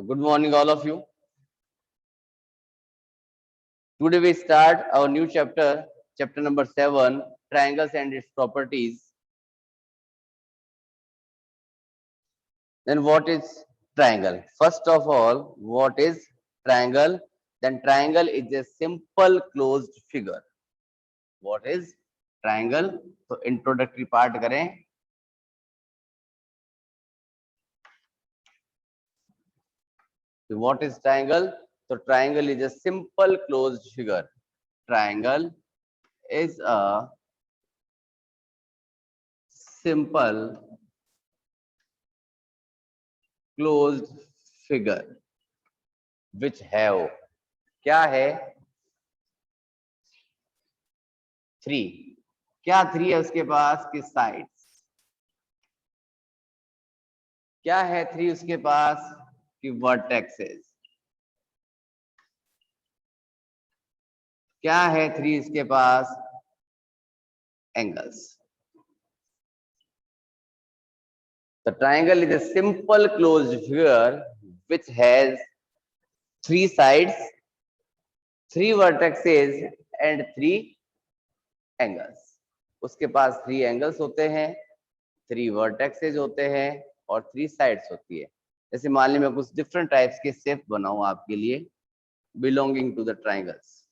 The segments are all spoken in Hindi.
Good morning, all of you. Today we start our new chapter, chapter number 7, triangles and its properties. Then what is triangle? First of all, what is triangle? Then triangle is a simple closed figure. What is triangle? So introductory part करें. So what is triangle? So triangle is a simple closed figure. Triangle is a simple closed figure which have क्या है 3. क्या 3 है उसके पास की साइड्स. क्या है 3 उसके पास की वर्टेक्सेस. क्या है 3 इसके पास angles. The triangle is a simple closed figure which has 3 sides, 3 vertices and 3 angles. उसके पास 3 एंगल्स होते हैं, 3 वर्टेक्सेस होते हैं और 3 साइड्स होती है. जैसे मान ली मैं कुछ डिफरेंट टाइप्स के शेप बनाऊं आपके लिए belonging to the triangles.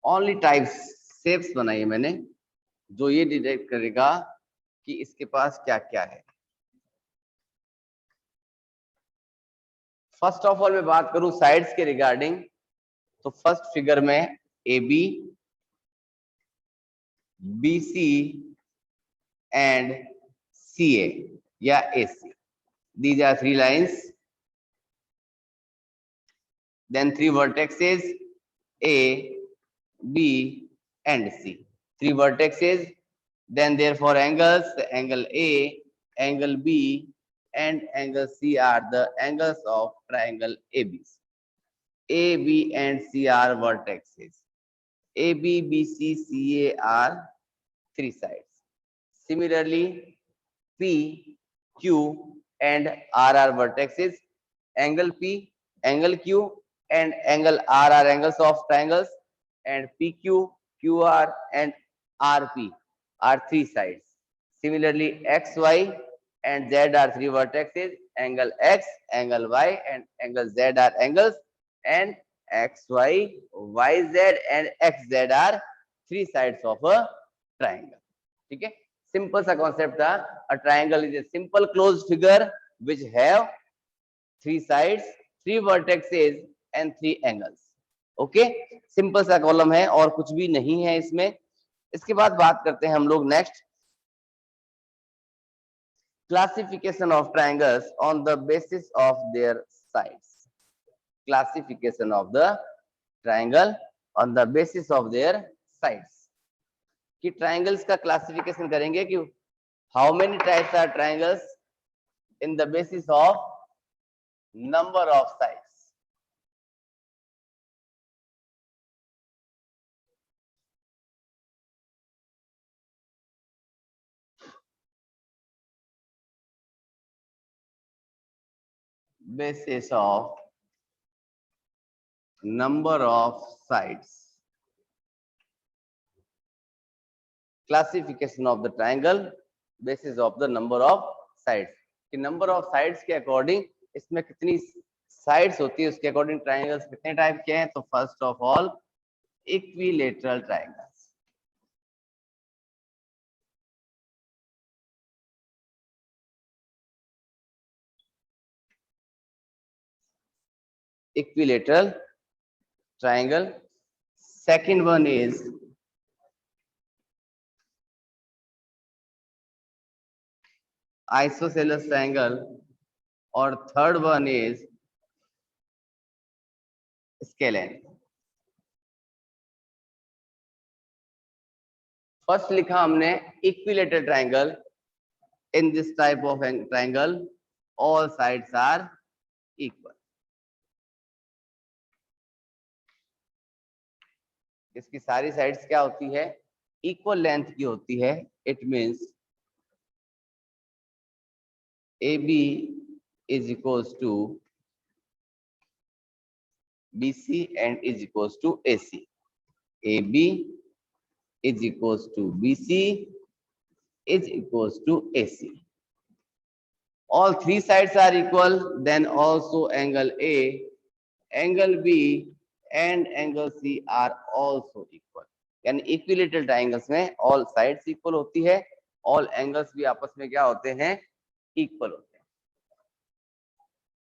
Only types shapes बनाई है मैंने जो ये डिटेक्ट करेगा कि इसके पास क्या क्या है. फर्स्ट ऑफ ऑल मैं बात करूं साइड्स के रिगार्डिंग तो फर्स्ट फिगर में A B B C and C A या A C. These are 3 lines. Then 3 vertices A, B and C. 3 vertices. Then therefore angles, angle A, angle B and angle C are the angles of triangle ABC. A, B and C are vertices. A, B, B, C, C, A are 3 sides. Similarly, P, Q and R are vertices. Angle P, angle Q and angle R are angles of triangles, and PQ, QR and RP are 3 sides. Similarly, XY and Z are 3 vertices. Angle X, angle Y and angle Z are angles, and XY, YZ and XZ are 3 sides of a triangle. ठीक है, सिंपल सा कॉन्सेप्ट था. A triangle is a simple closed figure which have 3 sides, 3 vertices and 3 angles. Okay, simple सा कॉलम है और कुछ भी नहीं है इसमें. इसके बाद बात करते हैं हम लोग next classification of triangles on the basis of their sides. Classification of the triangle on the basis of their sides. कि ट्रायंगल्स का क्लासिफिकेशन करेंगे कि how many types are triangles in the basis of number of sides. Basis of number of sides. Classification of the triangle basis of the number of sides. कि number of sides के अकॉर्डिंग इसमें कितनी साइड्स होती है उसके अकॉर्डिंग ट्राइंगल्स कितने टाइप के हैं. तो first of all equilateral triangles. Equilateral triangle. Second one is isosceles triangle और third one is scalene. First लिखा हमने equilateral triangle in this type of triangle all sides are equal. इसकी सारी साइड्स क्या होती है, इक्वल लेंथ की होती है. It means AB is equals to BC and is equals to AC. AB is equals to BC is equals to AC. All three sides are equal, then also angle A, angle B and angle C are also equal. यानी इक्विलेटरल ट्राइंगल्स में ऑल साइड्स इक्वल होती है, ऑल एंगल्स भी आपस में क्या होते हैं, इक्वल होते हैं.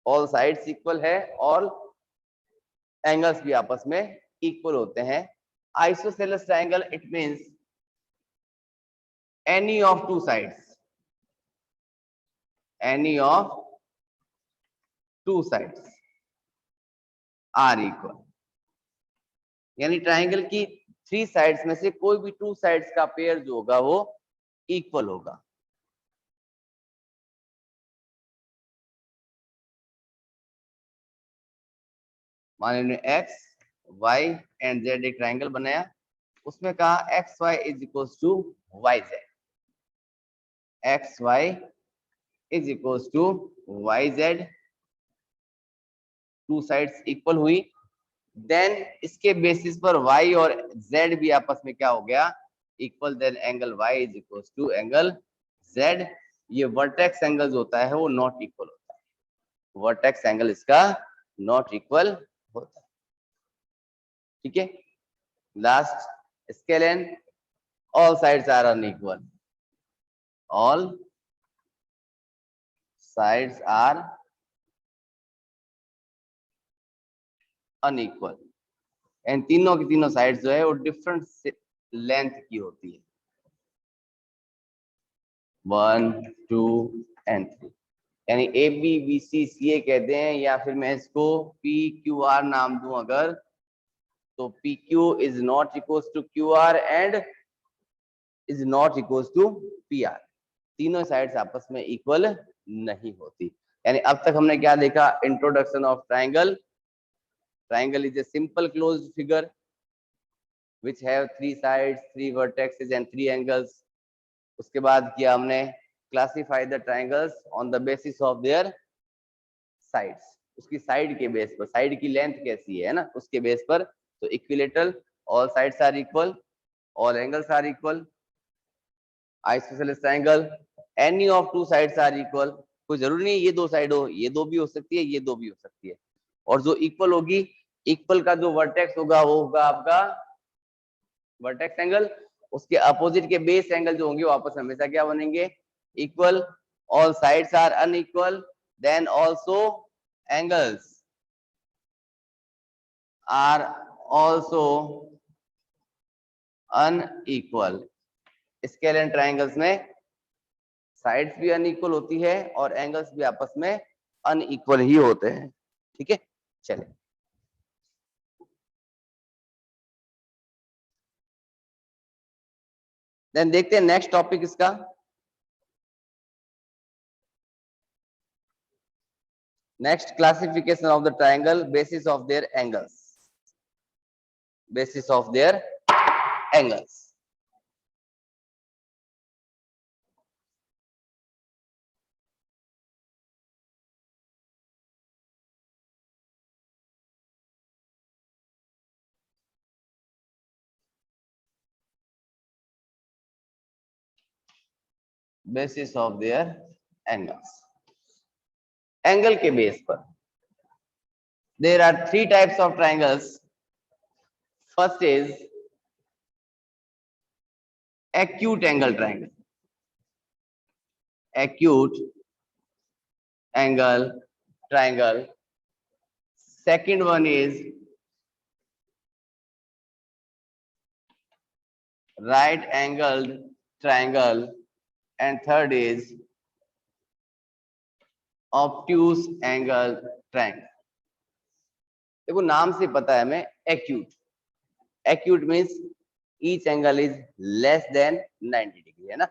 ऑल साइड्स इक्वल है, ऑल एंगल्स भी आपस में इक्वल होते हैं. Isosceles triangle it means any of two sides, any of two sides are equal. यानी ट्राइंगल की थ्री साइड्स में से कोई भी टू साइड्स का पेयर जो होगा वो इक्वल होगा. मान लीजिए एक्स वाई एंड जेड एक ट्राइंगल बनाया, उसमें कहा X Y is equals to Y Z, X Y is equals to Y Z, two sides equal हुई. देन इसके बेसिस पर y और z भी आपस में क्या हो गया, equal. Then angle y is equals to angle z. ये वर्टेक्स एंगल जो होता है वो नॉट इक्वल होता है, वर्टेक्स एंगल इसका नॉट इक्वल होता है. ठीक है. Last scalene, all sides are unequal, all sides are unequal. And तीनों की तीनों साइड्स जो है वो डिफरेंट लेंथ की होती है, 1 2 एंड 3. यानी ए बी बी सी सी ए कहते हैं, या फिर मैं इसको पी क्यू आर नाम दूं अगर, तो P Q is not equals to Q R and is not equals to P R. तीनों साइड्स आपस में इक्वल नहीं होती. यानी अब तक हमने क्या देखा, introduction of triangle. Triangle is a simple closed figure which have three sides, three vertices and three angles. उसके बाद किया हमने classify the triangles on the basis of their sides. उसकी साइड के बेस पर, साइड की लेंथ कैसी है ना, उसके बेस पर. तो equilateral, all sides are equal, all angles are equal. Isosceles triangle, any of two sides are equal. कोई जरूरी नहीं ये दो साइड हो, ये दो भी हो सकती है, ये दो भी हो सकती है. और जो इक्वल होगी, इक्वल का जो वर्टेक्स होगा वो होगा आपका वर्टेक्स एंगल. उसके अपोजिट के बेस एंगल जो होंगे वो आपस में हमेशा क्या बनेंगे, equal. All sides are unequal, then also angles are also unequal. Scalene triangles में साइड्स भी अनइक्वल होती है और एंगल्स भी आपस में अनइक्वल ही होते हैं. ठीक है. चलिए देन देखते हैं नेक्स्ट टॉपिक इसका. Next, classification of the triangle basis of their angles, basis of their angles. Basis of their angles. Angle के बेस पर there are three types of triangles. First is acute angle triangle, acute angle triangle. Second one is right angled triangle, and third is obtuse angle triangle. देखो नाम से पता है हमें acute. Acute means each angle is less than 90 degree, है ना.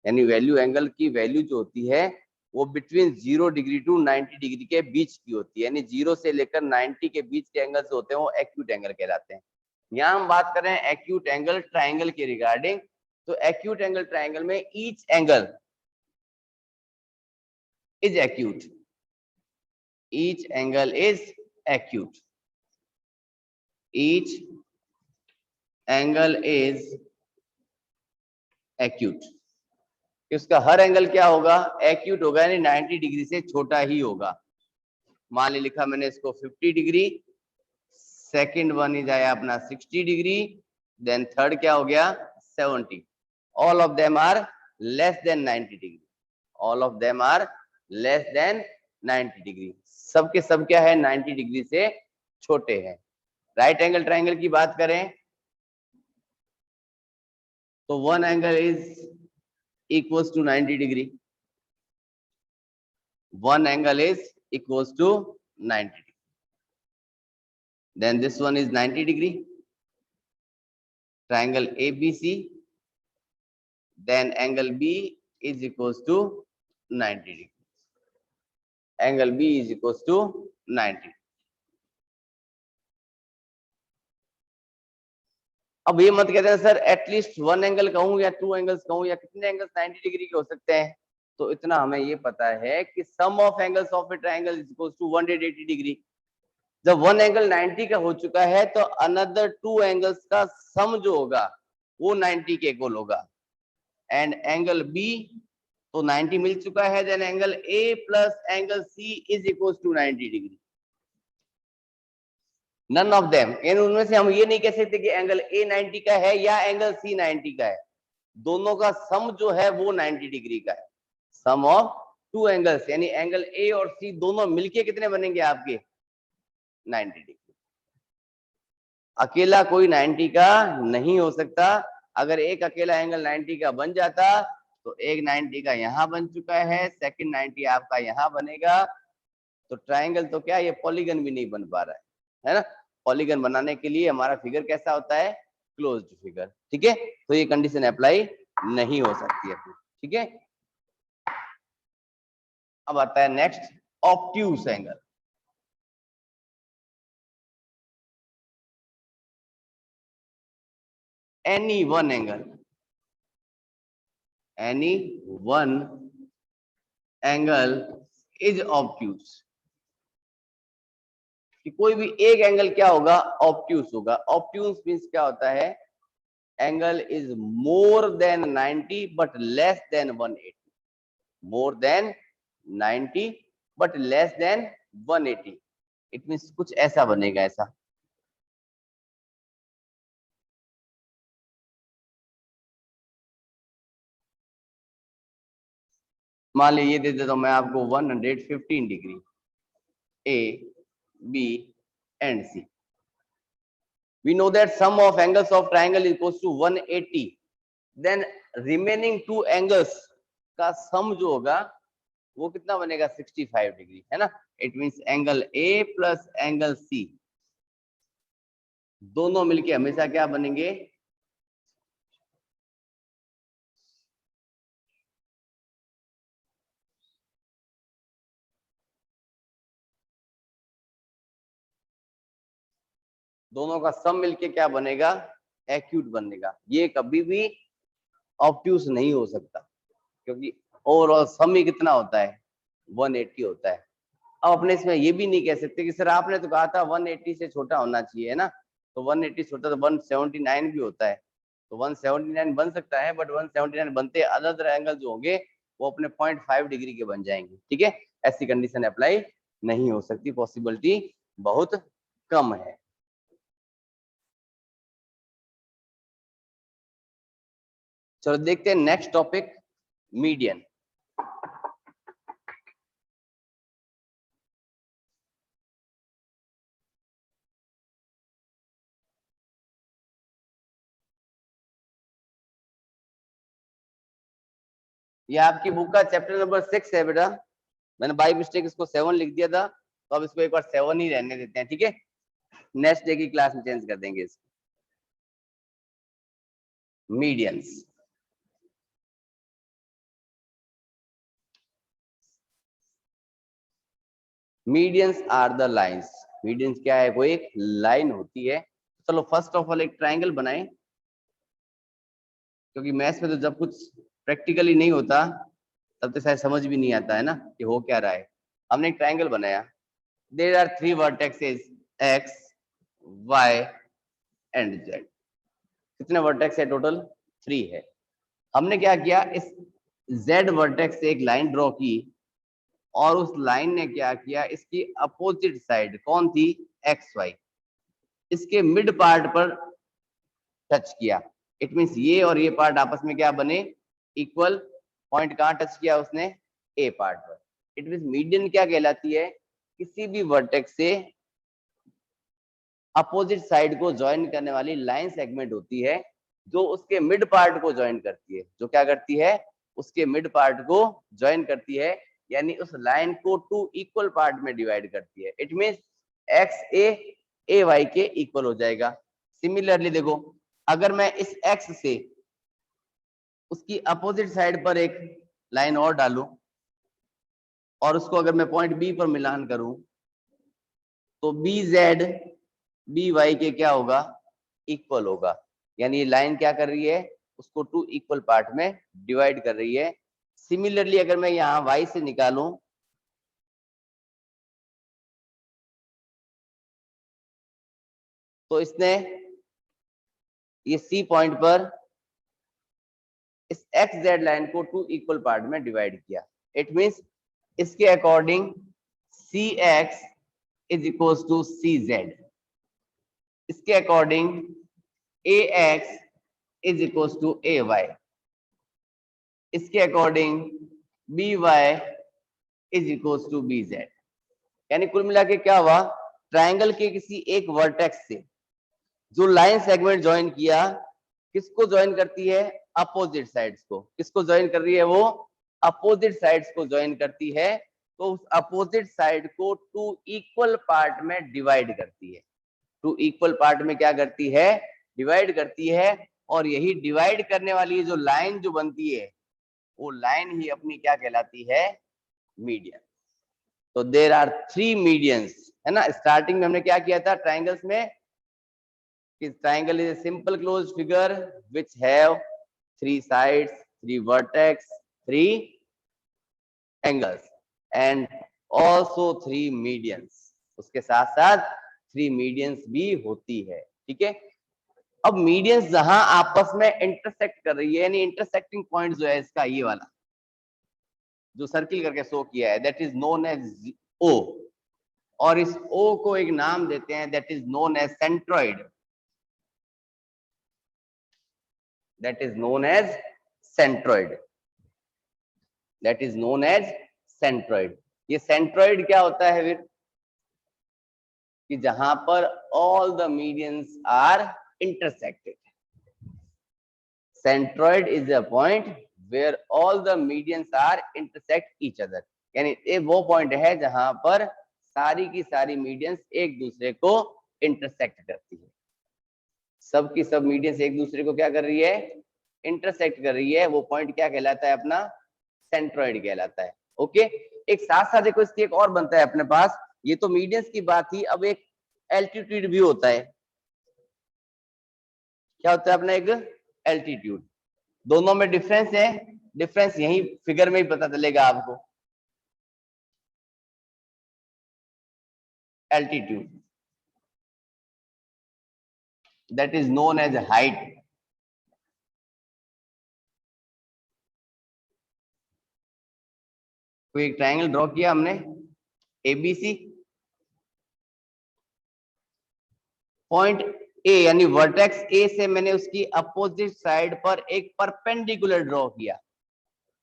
यानी वैल्यू एंगल की वैल्यू जो होती है वो बिटवीन 0 डिग्री टू 90 डिग्री के बीच की होती है, यानी 0 से लेकर 90 के बीच के एंगल होते हैं वो एक्यूट एंगल कहलाते हैं। यहाँ हम बात कर रहे हैं एक्यूट एंगल ट्राइंगल के रिगार्डिंग। तो एक्यूट एंगल ट्राइंगल में each angle is acute, each angle is acute, each angle is acute. उसका हर एंगल क्या होगा, एक्यूट होगा, यानी 90 डिग्री से छोटा ही होगा। मान ली लिखा मैंने इसको 50 डिग्री, सेकंड वन इज आया अपना 60 डिग्री, देन थर्ड क्या हो गया 70। All of them are less than 90 degree, all of them are less than 90 degree, सबके सब क्या है 90 डिग्री से छोटे हैं। राइट एंगल ट्राइंगल की बात करें तो one angle is equals to 90 degree, one angle is equals to 90 degree, then this one is 90 degree, triangle ABC, then angle B is equals to 90 degree, angle B is equals to 90। अब ये मत कहते हैं सर एटलीस्ट वन एंगल कहूं या टू एंगल्स कहूं या कितने एंगल्स 90 डिग्री के हो सकते हैं, तो इतना हमें ये पता है कि sum of angles of a triangle is equals to 180 degree. जब वन एंगल 90 का हो चुका है तो अनदर टू एंगल्स का सम जो होगा वो 90 के इक्वल होगा, एंड एंगल बी तो 90 मिल चुका है, then angle A plus angle C is equals to 90 degree. None of them, यानी उनमें से हम ये नहीं कह सकते कि एंगल ए 90 का है या एंगल सी 90 का है, दोनों का सम जो है वो 90 डिग्री का है। सम ऑफ टू एंगल्स यानी एंगल ए और सी दोनों मिलके कितने बनेंगे आपके 90 डिग्री। अकेला कोई 90 का नहीं हो सकता, अगर एक अकेला एंगल 90 का बन जाता तो एक 90 का यहाँ बन चुका है, सेकंड 90 आपका यहाँ बनेगा, तो ट्राइंगल तो क्या ये पॉलीगन भी नहीं बन पा रहा है ना। पॉलीगन बनाने के लिए हमारा फिगर कैसा होता है, क्लोज्ड फिगर, ठीक है। तो ये कंडीशन अप्लाई नहीं हो सकती है, ठीक है। अब आता है next obtuse angle. any one angle is obtuse, कि कोई भी एक एंगल क्या होगा ऑब्ट्यूस होगा। ऑब्ट्यूस मींस क्या होता है, angle is more than 90 but less than 180, more than 90 but less than 180, it means कुछ ऐसा बनेगा, ऐसा। मान लीजिए ये दे देता हूं मैं आपको 115 degree A, B and C। We know that sum of angles of triangle is equals to 180, then remaining two angles का sum जो होगा वो कितना बनेगा 65 डिग्री, है ना। It means angle A plus angle C दोनों मिलके हमेशा क्या बनेंगे, दोनों का सम मिलके क्या बनेगा, एक्यूट बनेगा। ये कभी भी ऑब्ट्यूस नहीं हो सकता, क्योंकि ओवरऑल सम ही कितना होता है 180 होता है। अब अपने इसमें ये भी नहीं कह सकते कि सर आपने तो कहा था 180 से छोटा होना चाहिए, है ना, तो 180 छोटा तो 179 भी होता है, तो 179 बन सकता है, बट 179 बनते अदर एंगल जो होंगे वो अपने 0.5 डिग्री के बन जाएंगे, ठीक है। ऐसी कंडीशन अप्लाई नहीं हो सकती, पॉसिबिलिटी बहुत कम है। चलो देखते हैं नेक्स्ट टॉपिक, मीडियन। ये आपकी बुक का चैप्टर नंबर 6 है बेटा, मैंने बाई मिस्टेक इसको 7 लिख दिया था, तो अब इसको एक बार 7 ही रहने देते हैं, ठीक है। नेक्स्ट डे की क्लास में चेंज कर देंगे इसको। Medians, medians are the lines. Medians क्या है? कोई एक लाइन होती है। चलो फर्स्ट ऑफ ऑल एक ट्राइंगल बनाएं, क्योंकि मैथ्स में तो जब कुछ प्रैक्टिकली नहीं होता तब तो शायद समझ भी नहीं आता है ना कि हो क्या रहा है। हमने एक ट्राइंगल बनाया। There are 3 vertexes x, y and z। कितने वर्टेक्स है टोटल? 3 है। हमने क्या किया, इस z वर्टेक्स से एक लाइन ड्रॉ की और उस लाइन ने क्या किया, इसकी अपोजिट साइड कौन थी? एक्स वाई, इसके मिड पार्ट पर टच किया। इट मींस ये और ये पार्ट आपस में क्या बने? इक्वल। पॉइंट कहाँ टच किया उसने? ए पार्ट पर। इट मींस मीडियन क्या कहलाती है? किसी भी वर्टेक्स से अपोजिट साइड को ज्वाइन करने वाली लाइन सेगमेंट होती है जो उसके मिड पार्ट को ज्वाइन करती है। जो क्या करती है? उसके मिड पार्ट को ज्वाइन करती है, यानी उस लाइन को 2 इक्वल पार्ट में डिवाइड करती है। It means X A Y के इक्वल हो जाएगा। सिमिलरली देखो, अगर मैं इस एक्स से उसकी अपोजिट साइड पर एक लाइन और डालूं और उसको अगर मैं पॉइंट बी पर मिलान करूं तो बी जेड बी वाई के क्या होगा? इक्वल होगा। यानी ये लाइन क्या कर रही है? उसको 2 इक्वल पार्ट में डिवाइड कर रही है। सिमिलरली अगर मैं यहाँ y से निकालूं तो इसने ये C पॉइंट पर इस एक्स जेड लाइन को 2 इक्वल पार्ट में डिवाइड किया। इट मींस इसके according C X is equal to C Z, इसके according A X is equal to A Y, इसके according B Y is equal to B Z. यानी कुल मिला के क्या हुआ? ट्राइंगल के किसी एक वर्टेक्स से जो लाइन सेगमेंट ज्वाइन किया, किसको ज्वाइन करती है? अपोजिट साइड्स को। किसको ज्वाइन कर रही है वो? अपोजिट साइड्स को ज्वाइन करती है। तो उस अपोजिट साइड को 2 इक्वल पार्ट में डिवाइड करती है। 2 इक्वल पार्ट में क्या करती है? डिवाइड करती है। और यही डिवाइड करने वाली जो लाइन जो बनती है वो लाइन ही अपनी क्या कहलाती है? मीडियन। तो देयर आर 3 मीडियंस, है ना। स्टार्टिंग में हमने क्या किया था ट्राइंगल्स में कि triangle is a simple closed figure which have 3 sides, 3 vertex, 3 angles and also 3 medians। उसके साथ साथ 3 medians भी होती है। ठीक है। अब मीडियंस जहां आपस में इंटरसेक्ट कर रही है, यानी इंटरसेक्टिंग पॉइंट जो है इसका ये वाला जो सर्किल करके शो किया है, that is known as O. और इस ओ को एक नाम देते हैं, that is known as centroid. that is known as centroid, that is known as centroid। ये सेंट्रॉइड क्या होता है फिर? कि जहां पर all the medians are intersected। centroid is a point where all the medians are intersect each other। यानी ये वो पॉइंट है जहां पर सारी की सारी मीडियंस एक दूसरे को इंटरसेक्ट करती है। सब की सब मीडियंस एक दूसरे को क्या कर रही है? इंटरसेक्ट कर रही है। वो पॉइंट क्या कहलाता है? अपना सेंट्रॉइड कहलाता है। ओके। एक साथ साथ देखो इसकी एक और बनता है अपने पास। ये तो मीडियंस की बात थी, अब एक एल्टीट्यूड भी होता है। क्या होता है अपना? एक एल्टीट्यूड। दोनों में डिफरेंस है, डिफरेंस यही फिगर में ही पता चलेगा आपको। Altitude that is known as height. कोई एक ट्रायंगल ड्रॉ किया हमने एबीसी, पॉइंट ए यानी वर्टेक्स ए से मैंने उसकी अपोजिट साइड पर एक परपेंडिकुलर ड्रॉ किया।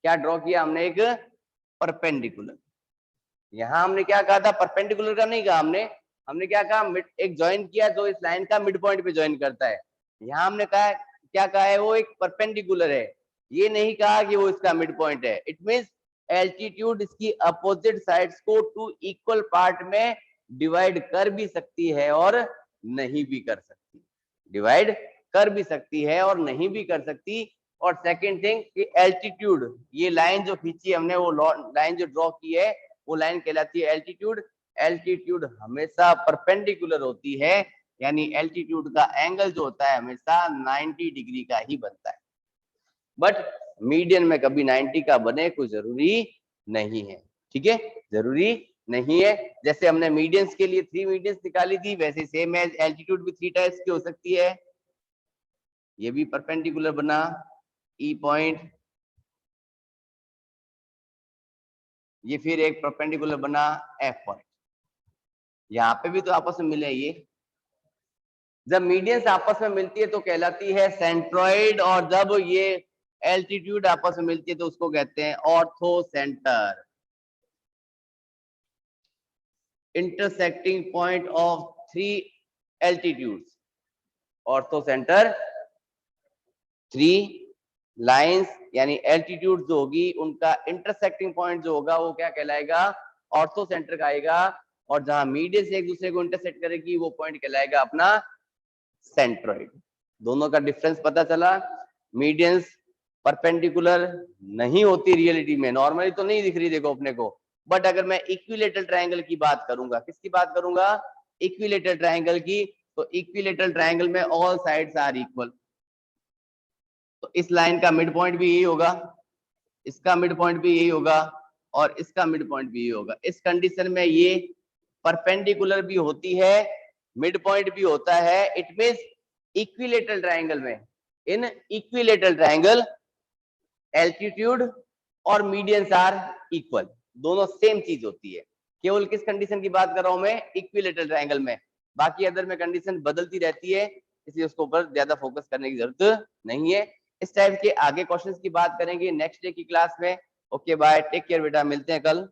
क्या ड्रॉ किया हमने? एक परपेंडिकुलर। यहां हमने क्या कहा था? परपेंडिकुलर का नहीं कहा हमने। हमने क्या कहा? एक ज्वाइन किया जो इस लाइन का मिड पॉइंट पे ज्वाइन करता है। यहां हमने कहा, क्या कहा है? वो एक परपेंडिकुलर है। ये नहीं कहा कि वो इसका मिड पॉइंट है। इट मींस एल्टीट्यूड इसकी अपोजिट साइड्स को 2 इक्वल पार्ट में डिवाइड कर भी सकती है और नहीं भी कर सकती। डिवाइड कर भी सकती है और नहीं भी कर सकती। और सेकंड थिंग कि एल्टीट्यूड, ये लाइन जो खींची हमने, वो लाइन जो ड्रॉ की है वो लाइन कहलाती है एल्टीट्यूड। एल्टीट्यूड हमेशा परपेंडिकुलर होती है, यानी एल्टीट्यूड का एंगल जो होता है हमेशा 90 डिग्री का ही बनता है, बट मीडियन में कभी 90 का बने कोई जरूरी नहीं है। ठीक है, जरूरी नहीं है। जैसे हमने मीडियंस के लिए 3 मीडियंस निकाली थी, वैसे सेम एज एल्टीट्यूड भी 3 टाइप्स की हो सकती है। ये भी परपेंडिकुलर बना ई पॉइंट, ये फिर एक परपेंडिकुलर बना एफ पॉइंट, यहाँ पे भी तो आपस में मिले। ये जब मीडियंस आपस में मिलती है तो कहलाती है सेंट्रॉइड, और जब ये एल्टीट्यूड आपस में मिलती है तो उसको कहते हैं ortho centre. Intersecting point of 3 altitudes, ortho centre 3 lines, यानी एल्टीट्यूड जो होगी उनका इंटरसेक्टिंग पॉइंट जो होगा वो क्या कहलाएगा, ऑर्थो सेंटर का आएगा। और जहां मीडियन से एक दूसरे को इंटरसेक्ट करेगी वो पॉइंट कहलाएगा अपना सेंट्रॉइड। दोनों का डिफरेंस पता चला। मीडियंस परपेंडिकुलर नहीं होती रियलिटी में, नॉर्मली तो नहीं दिख रही देखो अपने को, बट अगर मैं इक्विलेटरल ट्रायंगल की बात करूंगा, किसकी बात करूंगा, इक्विलेटरल ट्रायंगल की, तो इक्विलेटरल ट्रायंगल में ऑल साइड्स आर इक्वल, तो इस लाइन का मिड पॉइंट भी यही होगा, इसका मिड पॉइंट भी यही होगा, और इसका मिड पॉइंट भी यही होगा। इस कंडीशन में ये परपेंडिकुलर भी होती है, मिड पॉइंट भी होता है। इट मींस इक्विलेटरल ट्रायंगल में, इन इक्विलेटरल ट्रायंगल एल्टीट्यूड और मीडियंस आर इक्वल, दोनों सेम चीज होती है। केवल किस कंडीशन की बात कर रहा हूं मैं, इक्विलेटरल ट्रायंगल में, बाकी अदर में कंडीशन बदलती रहती है, इसलिए उसके ऊपर ज्यादा फोकस करने की जरूरत नहीं है। इस टाइप के आगे क्वेश्चंस की बात करेंगे नेक्स्ट डे की क्लास में। ओके बाय, टेक केयर बेटा, मिलते हैं कल।